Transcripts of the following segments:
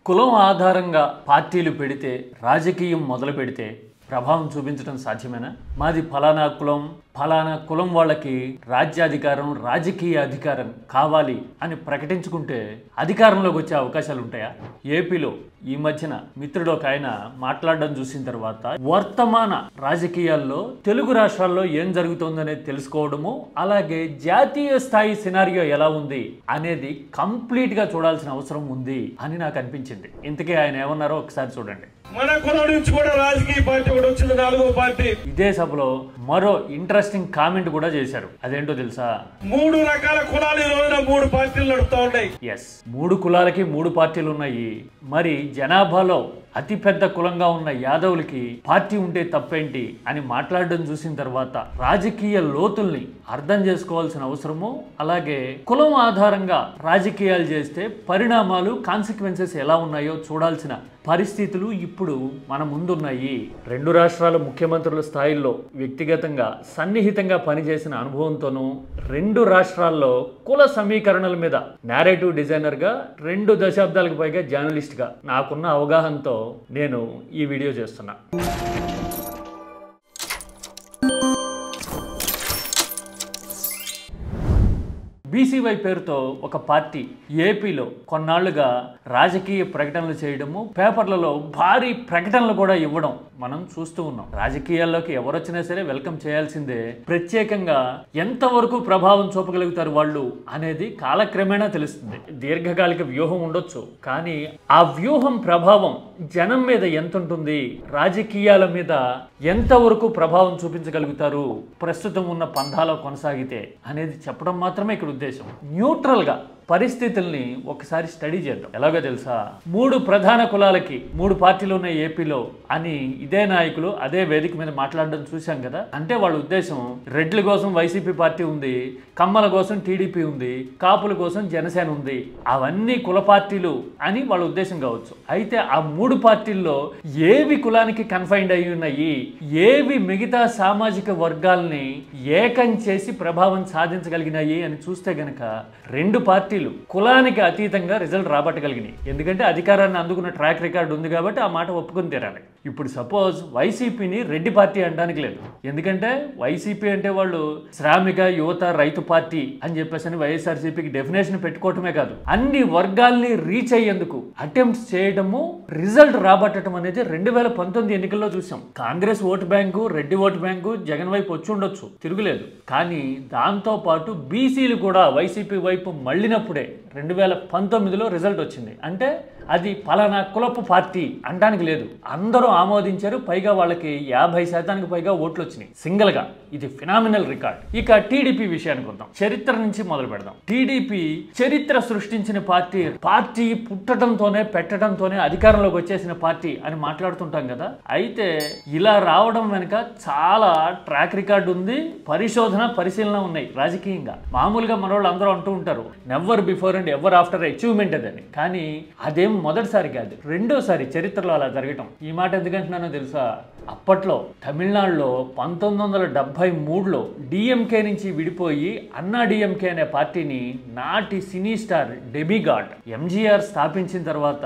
కులం ఆధారంగా పార్టీలు పెడితే రాజకీయం మొదలు పెడితే ప్రభావం చూపించడం సాధ్యమేనా? మాది ఫలానా కులం వాళ్ళకి రాజ్యాధికారం రాజకీయ అధికారం కావాలి అని ప్రకటించుకుంటే అధికారంలోకి వచ్చే అవకాశాలు ఉంటాయా? ఏపీలో ఈ మధ్యన మిత్రుడు ఒక ఆయన మాట్లాడడం చూసిన తర్వాత వర్తమాన రాజకీయాల్లో తెలుగు రాష్ట్రాల్లో ఏం జరుగుతుందనేది తెలుసుకోవడము, అలాగే జాతీయ స్థాయి సినారియో ఎలా ఉంది అనేది కంప్లీట్ గా చూడాల్సిన అవసరం ఉంది అని నాకు అనిపించింది. ఇంతకీ ఆయన ఏమన్నారో ఒకసారి చూడండి. మన కులం నుంచి కూడా రాజకీయ పార్టీ కూడా వచ్చింది, 4వ పార్టీ. ఇదే సభలో మరో ఇంట్రెస్టింగ్ కామెంట్ కూడా చేశారు. అదేంటో తెలుసా? 3 రకాల కులాలు ఈ రోజున 3 పార్టీలు నడుపుతా ఉన్నాయి. ఎస్, 3 కులాలకి 3 పార్టీలు ఉన్నాయి. మరి జనాభాలో అతిపెద్ద కులంగా ఉన్న యాదవులకి పార్టీ ఉంటే తప్పేంటి అని మాట్లాడడం చూసిన తర్వాత రాజకీయ లోతుల్ని అర్థం చేసుకోవాల్సిన అవసరము, అలాగే కులం ఆధారంగా రాజకీయాలు చేస్తే పరిణామాలు కాన్సిక్వెన్సెస్ ఎలా ఉన్నాయో చూడాల్సిన పరిస్థితులు ఇప్పుడు మన ముందున్నాయి. 2 రాష్ట్రాల ముఖ్యమంత్రుల స్థాయిల్లో వ్యక్తిగతంగా సన్నిహితంగా పనిచేసిన అనుభవంతోనూ 2 రాష్ట్రాల్లో కుల సమీకరణల మీద నేరేటివ్ డిజైనర్ గా 2 దశాబ్దాలకు పైగా జర్నలిస్ట్ గా నాకున్న అవగాహనతో నేను ఈ వీడియో చేస్తున్నా. బీసీవై పేరుతో ఒక పార్టీ ఏపీలో కొన్నాళ్లుగా రాజకీయ ప్రకటనలు చేయడము, పేపర్లలో భారీ ప్రకటనలు కూడా ఇవ్వడం మనం చూస్తూ ఉన్నాం. రాజకీయాల్లోకి ఎవరొచ్చినా సరే వెల్కమ్ చేయాల్సిందే. ప్రత్యేకంగా ఎంతవరకు ప్రభావం చూపగలుగుతారు వాళ్ళు అనేది కాలక్రమేణా తెలుస్తుంది. దీర్ఘకాలిక వ్యూహం ఉండొచ్చు, కానీ ఆ వ్యూహం ప్రభావం జనం మీద ఎంత ఉంటుంది, రాజకీయాల మీద ఎంతవరకు ప్రభావం చూపించగలుగుతారు ప్రస్తుతం ఉన్న పంథాలో కొనసాగితే అనేది చెప్పడం మాత్రమే ఇక్కడ ఉద్దేశం. న్యూట్రల్ గా పరిస్థితుల్ని ఒకసారి స్టడీ చేద్దాం. ఎలాగో తెలుసా? 3 ప్రధాన కులాలకి 3 పార్టీలు ఉన్నాయి ఏపీలో అని ఇదే నాయకులు అదే వేదిక మీద మాట్లాడడం చూశాం కదా. అంటే వాళ్ళ ఉద్దేశం రెడ్ల కోసం వైసీపీ పార్టీ ఉంది, కమ్మల కోసం టీడీపీ ఉంది, కాపుల కోసం జనసేన ఉంది, అవన్నీ కుల పార్టీలు అని వాళ్ళ ఉద్దేశం కావచ్చు. అయితే ఆ 3 పార్టీల్లో ఏవి కులానికి కన్ఫైన్డ్ అయి ఉన్నాయి, ఏవి మిగతా సామాజిక వర్గాల్ని ఏకం చేసి ప్రభావం సాధించగలిగినాయి అని చూస్తే గనక 2 పార్టీలు కులానికి అతీతంగా రిజల్ట్ రాబట్టగలిగినాయి. ఎందుకంటే అధికారాన్ని అందుకున్న ట్రాక్ రికార్డు ఉంది కాబట్టి ఆ మాట ఒప్పుకొని తీరాలి. ఇప్పుడు సపోజ్ వైసీపీని రెడ్డి పార్టీ అనడానికి లేదు. ఎందుకంటే వైసీపీ అంటే వాళ్ళు శ్రామిక యువత రైతు పార్టీ అని చెప్పేసి వైఎస్ఆర్సీపీకి డెఫినేషన్ పెట్టుకోవటమే కాదు, అన్ని వర్గాల్ని రీచ్ అయ్యేందుకు అటెంప్ట్స్ చేయడము, రిజల్ట్ రాబట్టడం అనేది 2019 ఎన్నికల్లో చూసాం. Congress vote bank, Reddy vote bank Jagan వైపు వచ్చి ఉండొచ్చు, తిరుగులేదు. కానీ దాంతో పాటు బీసీలు కూడా వైసీపీ వైపు మళ్ళినప్పుడే 2019లో రిజల్ట్ వచ్చింది. అంటే అది పలానా కులపు పార్టీ అనడానికి లేదు, అందరూ ఆమోదించారు. పైగా వాళ్ళకి 50% పైగా ఓట్లు వచ్చినాయి సింగిల్ గా. ఇది ఫినామినల్ రికార్డ్. ఇక టీడీపీ విషయానికి వద్దాం. చరిత్ర నుంచి మొదలు పెడదాం. టీడీపీ చరిత్ర సృష్టించిన పార్టీ, పార్టీ పుట్టడంతోనే పెట్టడంతోనే అధికారంలోకి వచ్చేసిన పార్టీ అని మాట్లాడుతుంటాం కదా. అయితే ఇలా రావడం వెనుక చాలా ట్రాక్ రికార్డు ఉంది, పరిశోధన పరిశీలన ఉన్నాయి రాజకీయంగా. మామూలుగా మనోళ్ళు అందరూ అంటూ ఉంటారు never before and ever after achievement అదని. కానీ అదేం మొదటిసారి కాదు, రెండోసారి చరిత్రలో అలా జరగటం. ఈ మాట ఎందుకంటున్నానో తెలుసా? అప్పట్లో తమిళనాడులో 1973లో డిఎంకే నుంచి విడిపోయి అన్నా డిఎంకే అనే పార్టీని నాటి సినీ స్టార్ డెమిగాడ్ ఎంజీఆర్ స్థాపించిన తర్వాత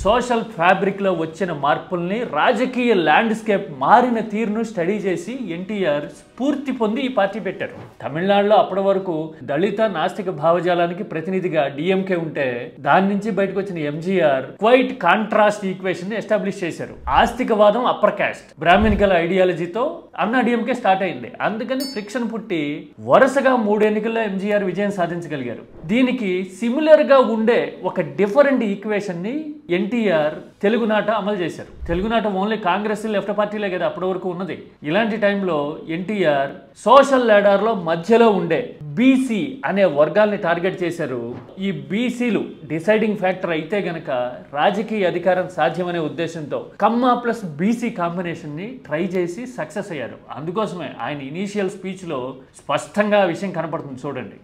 సోషల్ ఫ్యాబ్రిక్ లో వచ్చిన మార్పుల్ని, రాజకీయ ల్యాండ్స్కేప్ మారిన తీరును స్టడీ చేసి ఎన్టీఆర్ స్ఫూర్తి పొంది ఈ పార్టీ పెట్టారు. తమిళనాడులో అప్పటి వరకు దళిత నాస్తిక భావజాలానికి ప్రతినిధిగా డిఎంకే ఉంటే దాని నుంచి బయటకు వచ్చిన MGR quiet contrast equation establish చేశారు. ఆస్తికవాదం అప్పర్ కాస్ట్, బ్రాహ్మణికల ఐడియాలజీతో అన్నా డిఎంకే స్టార్ట్ అయింది. అందుకని ఫ్రిక్షన్ పుట్టి వరుసగా 3 ఎన్నికల్లో ఎంజీఆర్ విజయం సాధించగలిగారు. దీనికి సిమిలర్ గా ఉండే ఒక డిఫరెంట్ ఈక్వేషన్ ని ఎన్టీఆర్ తెలుగునాట అమలు చేశారు. తెలుగునాట ఓన్లీ కాంగ్రెస్ లెఫ్ట్ పార్టీలే కదా అప్పటి వరకు ఉన్నది. ఇలాంటి టైంలో ఎన్టీఆర్ సోషల్ లాడర్ లో మధ్యలో ఉండే బీసీ అనే వర్గాల్ని టార్గెట్ చేశారు. ఈ బీసీలు డిసైడింగ్ ఫ్యాక్టర్ అయితే గనక రాజకీయ అధికారం సాధ్యమనే ఉద్దేశంతో కమ్మ ప్లస్ బీసీ కాంబినేషన్ ని ట్రై చేసి సక్సెస్ అయ్యారు. అందుకోసమే ఆయన ఇనీషియల్ స్పీచ్ లో స్పష్టంగా ఆ విషయం కనపడుతుంది. చూడండి.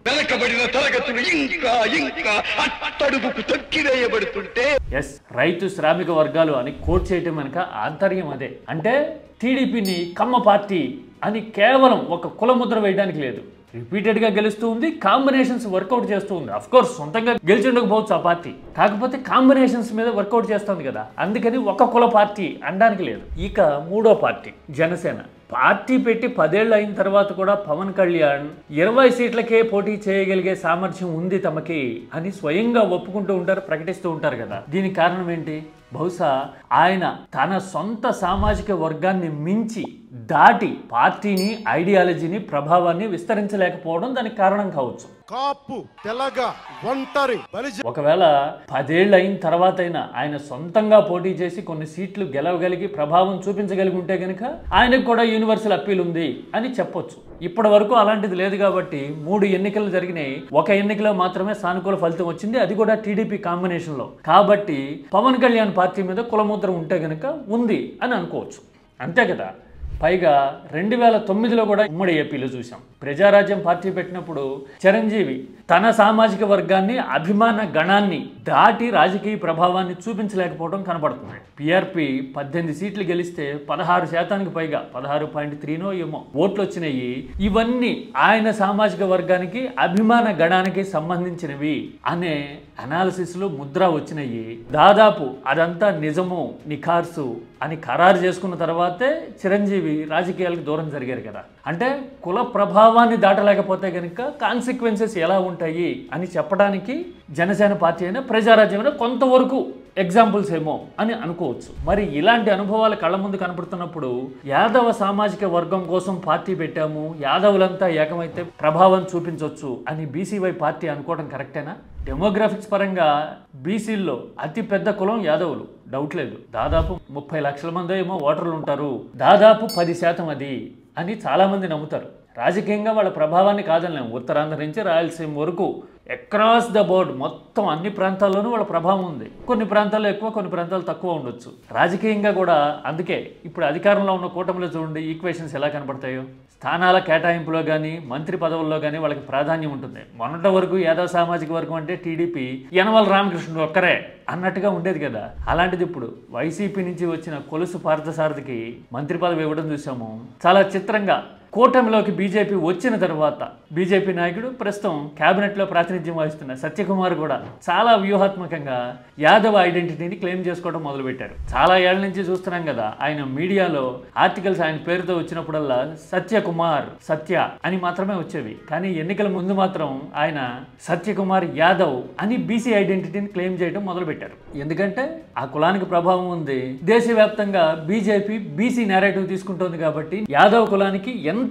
ఎస్, రైతు శ్రామిక వర్గాలు అని కోట్ చేయటం వెనుక ఆంతర్యం అదే. అంటే టీడీపీని కమ్మ పార్టీ అని కేవలం ఒక కులముద్ర వేయడానికి లేదు. రిపీటెడ్గా గెలుస్తూ ఉంది, కాంబినేషన్స్ వర్కౌట్ చేస్తూ ఉంది. అఫ్కోర్స్ సొంతంగా గెలిచి ఉండకపోవచ్చు ఆ పార్టీ, కాకపోతే కాంబినేషన్స్ మీద వర్కౌట్ చేస్తుంది కదా, అందుకని ఒక కుల పార్టీ అనడానికి లేదు. ఇక మూడో పార్టీ జనసేన. పార్టీ పెట్టి 10 ఏళ్ళు అయిన తర్వాత కూడా పవన్ కళ్యాణ్ 20 సీట్లకే పోటీ చేయగలిగే సామర్థ్యం ఉంది తమకి అని స్వయంగా ఒప్పుకుంటూ ఉంటారు, ప్రకటిస్తూ ఉంటారు కదా. దీనికి కారణం ఏంటి? బహుశా ఆయన తన సొంత సామాజిక వర్గాన్ని మించి దాటి పార్టీని, ఐడియాలజీని, ప్రభావాన్ని విస్తరించలేకపోవడం దానికి కారణం కావచ్చు. కాపు తెలగ ఒంటరి ఒకవేళ 10 ఏళ్ళు అయిన తర్వాత అయినా ఆయన సొంతంగా పోటీ చేసి కొన్ని సీట్లు గెలవగలిగి ప్రభావం చూపించగలిగి ఉంటే కనుక ఆయనకు కూడా యూనివర్సల్ అప్పీల్ ఉంది అని చెప్పొచ్చు. ఇప్పటి వరకు అలాంటిది లేదు కాబట్టి 3 ఎన్నికలు జరిగినాయి, ఒక ఎన్నికలో మాత్రమే సానుకూల ఫలితం వచ్చింది, అది కూడా టీడీపీ కాంబినేషన్లో. కాబట్టి పవన్ కళ్యాణ్ పార్టీ మీద కులముద్ర ఉంటే కనుక ఉంది అని అనుకోవచ్చు, అంతే కదా. పైగా 2009లో కూడా ఉమ్మడి ఏపీలో చూసాం. ప్రజారాజ్యం పార్టీ పెట్టినప్పుడు చిరంజీవి తన సామాజిక వర్గాన్ని, అభిమాన గణాన్ని దాటి రాజకీయ ప్రభావాన్ని చూపించలేకపోవడం కనబడుతుంది. పిఆర్పి 18 సీట్లు గెలిస్తే 16% పైగా 16.3నో ఏమో ఓట్లు వచ్చినాయి. ఇవన్నీ ఆయన సామాజిక వర్గానికి, అభిమాన గణానికి సంబంధించినవి అనే అనాలిసిస్లో ముద్ర వచ్చినాయి. దాదాపు అదంతా నిజము, నిఖార్సు అని ఖరారు చేసుకున్న తర్వాతే చిరంజీవి రాజకీయాలకు దూరం జరిగారు కదా. అంటే కుల ప్రభావాన్ని దాటలేకపోతే కనుక కాన్సిక్వెన్సెస్ ఎలా ఉంటాయి అని చెప్పడానికి జనసేన పార్టీ అయినా ప్రజారాజ్యమైనా కొంతవరకు ఎగ్జాంపుల్స్ ఏమో అని అనుకోవచ్చు. మరి ఇలాంటి అనుభవాలు కళ్ళ ముందు కనపడుతున్నప్పుడు యాదవ సామాజిక వర్గం కోసం పార్టీ పెట్టాము, యాదవులంతా ఏకమైతే ప్రభావం చూపించవచ్చు అని బీసీవై పార్టీ అనుకోవడం కరెక్టేనా? డెమోగ్రాఫిక్స్ పరంగా బీసీల్లో అతి పెద్ద కులం యాదవులు, డౌట్ లేదు. దాదాపు 30 లక్షల మంది ఏమో ఓటర్లు ఉంటారు, దాదాపు 10% అది అని చాలామంది నమ్ముతారు. రాజకీయంగా వాళ్ళ ప్రభావాన్ని కాదనలేము. ఉత్తరాంధ్ర నుంచి రాయలసీమ వరకు అక్రాస్ ద బోర్డ్ మొత్తం అన్ని ప్రాంతాల్లోనూ వాళ్ళ ప్రభావం ఉంది. కొన్ని ప్రాంతాల్లో ఎక్కువ, కొన్ని ప్రాంతాలు తక్కువ ఉండొచ్చు. రాజకీయంగా కూడా అందుకే ఇప్పుడు అధికారంలో ఉన్న కూటమిలో చూడండి ఈక్వేషన్స్ ఎలా కనబడతాయో. స్థానాల కేటాయింపులో కానీ, మంత్రి పదవుల్లో కానీ వాళ్ళకి ప్రాధాన్యం ఉంటుంది. మొన్నటి వరకు యాదవ సామాజిక వర్గం అంటే టీడీపీ యనమల రామకృష్ణుడు ఒక్కరే అన్నట్టుగా ఉండేది కదా. అలాంటిది ఇప్పుడు వైసీపీ నుంచి వచ్చిన కొలుసు పార్థసారథికి మంత్రి పదవి ఇవ్వడం చూసాము. చాలా చిత్రంగా కూటమిలోకి బీజేపీ వచ్చిన తర్వాత బీజేపీ నాయకుడు ప్రస్తుతం క్యాబినెట్లో ప్రాతినిధ్యం వహిస్తున్న సత్యకుమార్ కూడా చాలా వ్యూహాత్మకంగా యాదవ ఐడెంటిటీని క్లెయిమ్ చేసుకోవడం మొదలుపెట్టారు. చాలా ఏళ్ల నుంచి చూస్తున్నాం కదా, ఆయన మీడియాలో ఆర్టికల్స్ ఆయన పేరుతో వచ్చినప్పుడల్లా సత్యకుమార్, సత్య అని మాత్రమే వచ్చేవి. కానీ ఎన్నికల ముందు మాత్రం ఆయన సత్యకుమార్ యాదవ్ అని బీసీ ఐడెంటిటీని క్లెయిమ్ చేయడం మొదలుపెట్టారు. ఎందుకంటే ఆ కులానికి ప్రభావం ఉంది. దేశవ్యాప్తంగా బీజేపీ బీసీ నేరేటివ్ తీసుకుంటోంది కాబట్టి యాదవ్ కులానికి ఎంత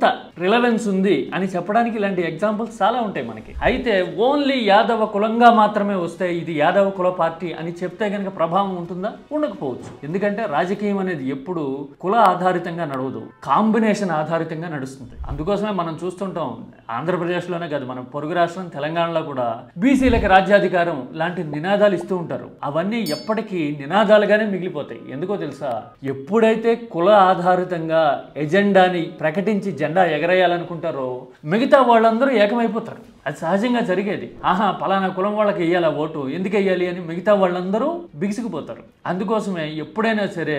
రిలవెన్స్ ఉంది అని చెప్పడానికి ఇలాంటి ఎగ్జాంపుల్స్ చాలా ఉంటాయి మనకి. అయితే ఓన్లీ యాదవ కులంగా మాత్రమే వస్తే ఇది యాదవ కుల పార్టీ అని చెప్తే కనుక ప్రభావం ఉంటుందా? ఉండకపోవచ్చు. ఎందుకంటే రాజకీయం అనేది ఎప్పుడు కుల ఆధారితంగా నడవదు, కాంబినేషన్ ఆధారితంగా నడుస్తుంది. అందుకోసమే మనం చూస్తుంటాం, ఆంధ్రప్రదేశ్లోనే కాదు మన పొరుగు రాష్ట్రం తెలంగాణలో కూడా బీసీలకు రాజ్యాధికారం లాంటి నినాదాలు ఇస్తూ ఉంటారు. అవన్నీ ఎప్పటికీ నినాదాలుగానే మిగిలిపోతాయి. ఎందుకో తెలుసా? ఎప్పుడైతే కుల ఆధారితంగా ఎజెండాని ప్రకటించి జెండా ఎగరేయాలనుకుంటారో మిగతా వాళ్ళందరూ ఏకమైపోతారు. అది సహజంగా జరిగేది. ఆహా పలానా కులం వాళ్ళకి వెయ్యాలా ఓటు, ఎందుకు వెయ్యాలి అని మిగతా వాళ్ళందరూ బిగుసుకుపోతారు. అందుకోసమే ఎప్పుడైనా సరే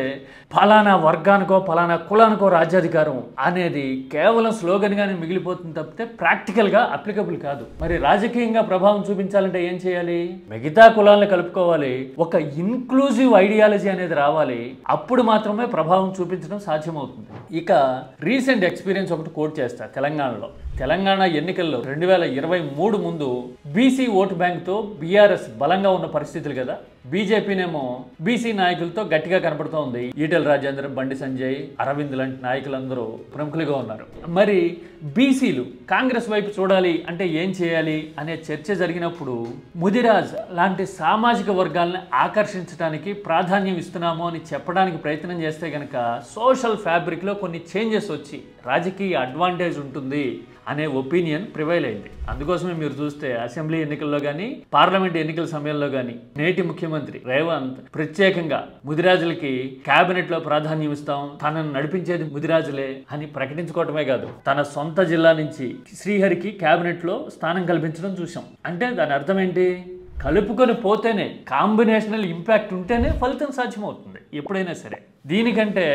ఫలానా వర్గానికో ఫలానా కులానికో రాజ్యాధికారం అనేది కేవలం స్లోగన్గానే మిగిలిపోతుంది తప్పితే ప్రాక్టికల్గా అప్లికబుల్ కాదు. మరి రాజకీయంగా ప్రభావం చూపించాలంటే ఏం చేయాలి? మిగతా కులాలను కలుపుకోవాలి, ఒక ఇన్క్లూజివ్ ఐడియాలజీ అనేది రావాలి. అప్పుడు మాత్రమే ప్రభావం చూపించడం సాధ్యమవుతుంది. ఇక రీసెంట్ ఎక్స్పీరియన్స్ ఒకటి కోట్ చేస్తా. తెలంగాణ ఎన్నికల్లో 2023 ముందు బీసీ ఓటు బ్యాంక్తో బీఆర్ఎస్ బలంగా ఉన్న పరిస్థితులు కదా. బీజేపీనేమో బీసీ నాయకులతో గట్టిగా కనపడుతూ ఉంది. ఈటెల రాజేందర్, బండి సంజయ్, అరవింద్ లాంటి నాయకులందరూ ప్రముఖులుగా ఉన్నారు. మరి బీసీలు కాంగ్రెస్ వైపు చూడాలి అంటే ఏం చేయాలి అనే చర్చ జరిగినప్పుడు ముదిరాజ్ లాంటి సామాజిక వర్గాలను ఆకర్షించడానికి ప్రాధాన్యం ఇస్తున్నాము అని చెప్పడానికి ప్రయత్నం చేస్తే కనుక సోషల్ ఫ్యాబ్రిక్లో కొన్ని చేంజెస్ వచ్చి రాజకీయ అడ్వాంటేజ్ ఉంటుంది అనే ఒపీనియన్ ప్రివైల్ అయింది. అందుకోసమే మీరు చూస్తే అసెంబ్లీ ఎన్నికల్లో కానీ, పార్లమెంట్ ఎన్నికల సమయంలో కానీ నేటి ముఖ్యమంత్రి రేవంత్ ప్రత్యేకంగా ముదిరాజులకి కేబినెట్ లో ప్రాధాన్యం ఇస్తాం, తనను నడిపించేది ముదిరాజులే అని ప్రకటించుకోవటమే కాదు, తన సొంత జిల్లా నుంచి శ్రీహరికి కేబినెట్ లో స్థానం కల్పించడం చూసాం. అంటే దాని అర్థం ఏంటి? కలుపుకొని పోతేనే, కాంబినేషనల్ ఇంపాక్ట్ ఉంటేనే ఫలితం సాధ్యమవుతుంది ఎప్పుడైనా సరే. దీనికంటే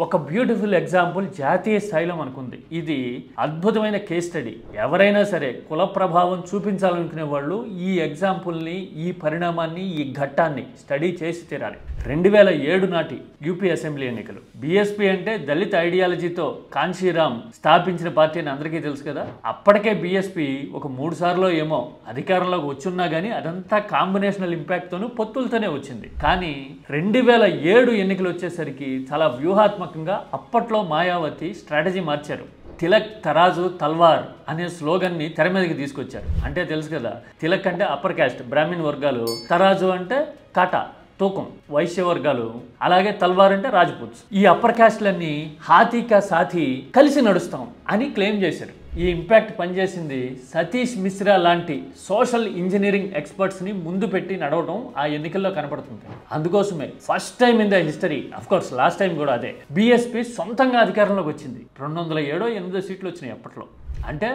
ఒక బ్యూటిఫుల్ ఎగ్జాంపుల్ జాతీయ స్థాయిలో మనకుంది. ఇది అద్భుతమైన కేస్ స్టడీ. ఎవరైనా సరే కుల ప్రభావం చూపించాలనుకునే వాళ్ళు ఈ ఎగ్జాంపుల్ని, ఈ పరిణామాన్ని, ఈ ఘట్టాన్ని స్టడీ చేసి తీరాలి. 2007 నాటి యూపీ అసెంబ్లీ ఎన్నికలు. బీఎస్పీ అంటే దళిత ఐడియాలజీతో కాంశీరామ్ స్థాపించిన పార్టీ అని అందరికీ తెలుసు కదా. అప్పటికే బీఎస్పీ ఒక 3 సార్లు ఏమో అధికారంలోకి వచ్చున్నా కానీ అదంతా కాంబినేషనల్ ఇంపాక్ట్తోనూ పొత్తులతోనే వచ్చింది. కానీ 2007 ఎన్నికలు వచ్చేసరికి చాలా వ్యూహాత్మకంగా అప్పట్లో మాయావతి స్ట్రాటజీ మార్చారు. తిలక్ తరాజు తల్వార్ అనే స్లోగన్ని తెర మీదకి తీసుకొచ్చారు. అంటే తెలుసు కదా, తిలక్ అంటే అప్పర్ క్యాస్ట్ బ్రాహ్మణ్ వర్గాలు, తరాజు అంటే కాటా తూకం వైశ్య వర్గాలు, అలాగే తల్వార్ అంటే రాజ్పూట్స్. ఈ అప్పర్ క్యాస్ట్లన్నీ హాతీకా సాథీ కలిసి నడుస్తాం అని క్లెయిమ్ చేశారు. ఈ ఇంపాక్ట్ పనిచేసింది. సతీష్ మిశ్రా లాంటి సోషల్ ఇంజనీరింగ్ ఎక్స్పర్ట్స్ని ముందు పెట్టి నడవడం ఆ ఎన్నికల్లో కనపడుతుంది. అందుకోసమే first time in the history, of course last time కూడా అదే, బీఎస్పీ సొంతంగా అధికారంలోకి వచ్చింది. 207-8 సీట్లు వచ్చినాయి అప్పట్లో. అంటే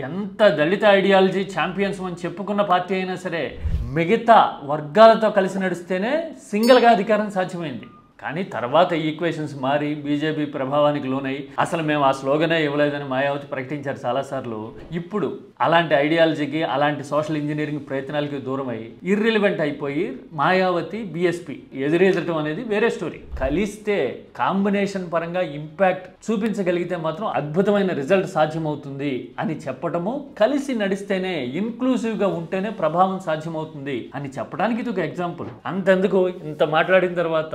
ఎంత దళిత ఐడియాలజీ ఛాంపియన్స్ అని చెప్పుకున్న పార్టీ అయినా సరే మిగతా వర్గాలతో కలిసి నడిస్తేనే సింగిల్గా అధికారం సాధ్యమైంది. కానీ తర్వాత ఈక్వేషన్స్ మారి బీజేపీ ప్రభావానికి లోనై అసలు మేము ఆ స్లోగనే ఇవ్వలేదని మాయావతి ప్రకటించారు చాలాసార్లు. ఇప్పుడు అలాంటి ఐడియాలజీకి, అలాంటి సోషల్ ఇంజనీరింగ్ ప్రయత్నాలకి దూరమై ఇర్రిలివెంట్ అయిపోయి మాయావతి బీఎస్పీ ఎదురెదటం అనేది వేరే స్టోరీ. కలిస్తే కాంబినేషన్ పరంగా ఇంపాక్ట్ చూపించగలిగితే మాత్రం అద్భుతమైన రిజల్ట్ సాధ్యమవుతుంది అని చెప్పటము, కలిసి నడిస్తేనే ఇన్క్లూసివ్గా ఉంటేనే ప్రభావం సాధ్యమవుతుంది అని చెప్పడానికి ఇది ఒక ఎగ్జాంపుల్. అంతెందుకు, ఇంత మాట్లాడిన తర్వాత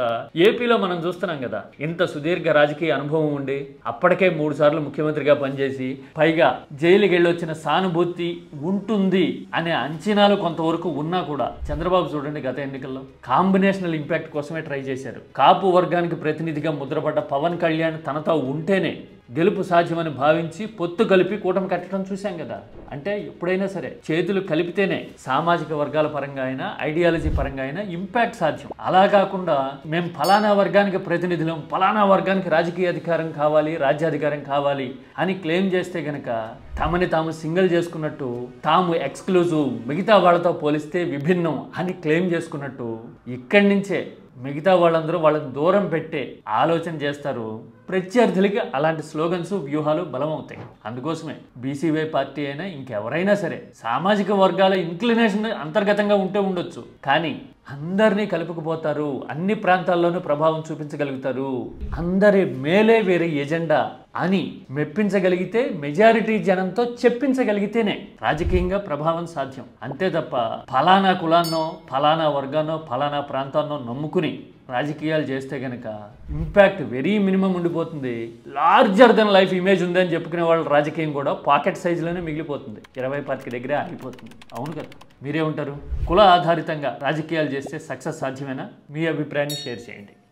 ఏపీలో మనం చూస్తున్నాం కదా, ఇంత సుదీర్ఘ రాజకీయ అనుభవం ఉండి అప్పటికే 3 సార్లు ముఖ్యమంత్రిగా పనిచేసి పైగా జైలుకి వెళ్ళొచ్చిన సానుభూతి ఉంటుంది అనే అంచనాలు కొంతవరకు ఉన్నా కూడా చంద్రబాబు చూడండి గత ఎన్నికల్లో కాంబినేషనల్ ఇంపాక్ట్ కోసమే ట్రై చేశారు. కాపు వర్గానికి ప్రతినిధిగా ముద్రపడ్డ పవన్ కళ్యాణ్ తనతో ఉంటేనే గెలుపు సాధ్యమని భావించి పొత్తు కలిపి కూటమి కట్టడం చూశాం కదా. అంటే ఎప్పుడైనా సరే చేతులు కలిపితేనే సామాజిక వర్గాల పరంగా అయినా, ఐడియాలజీ పరంగా అయినా ఇంపాక్ట్ సాధ్యం. అలా కాకుండా మేము ఫలానా వర్గానికి ప్రతినిధులం, ఫలానా వర్గానికి రాజకీయ అధికారం కావాలి, రాజ్యాధికారం కావాలి అని క్లెయిమ్ చేస్తే గనక తమని తాము సింగిల్ చేసుకున్నట్టు, తాము ఎక్స్క్లూజివ్, మిగతా వాళ్ళతో పోలిస్తే విభిన్నం అని క్లెయిమ్ చేసుకున్నట్టు ఇక్కడి నుంచే మిగతా వాళ్ళందరూ వాళ్ళని దూరం పెట్టే ఆలోచన చేస్తారు. ప్రత్యర్థులకి అలాంటి స్లోగన్స్, వ్యూహాలు బలమవుతాయి. అందుకోసమే బీసీవై పార్టీ అయినా ఇంకెవరైనా సరే సామాజిక వర్గాల ఇంక్లినేషన్ అంతర్గతంగా ఉంటే ఉండొచ్చు, కానీ అందరినీ కలుపుకుపోతారు, అన్ని ప్రాంతాల్లోనూ ప్రభావం చూపించగలుగుతారు, అందరి మేలే వేరే ఎజెండా అని మెప్పించగలిగితే, మెజారిటీ జనంతో చెప్పించగలిగితేనే రాజకీయంగా ప్రభావం సాధ్యం. అంతే తప్ప ఫలానా కులాన్నో, ఫలానా వర్గాన్నో, ఫలానా ప్రాంతాన్నో నమ్ముకుని రాజకీయాలు చేస్తే గనక ఇంపాక్ట్ వెరీ మినిమం ఉండిపోతుంది. లార్జర్ దెన్ లైఫ్ ఇమేజ్ ఉందని చెప్పుకునే వాళ్ళ రాజకీయం కూడా పాకెట్ సైజులోనే మిగిలిపోతుంది, 20 పార్టీ దగ్గరే ఆగిపోతుంది. అవును కదా, మీరే ఉంటారు. కుల ఆధారితంగా రాజకీయాలు చేస్తే సక్సెస్ సాధ్యమేనా? మీ అభిప్రాయాన్ని షేర్ చేయండి.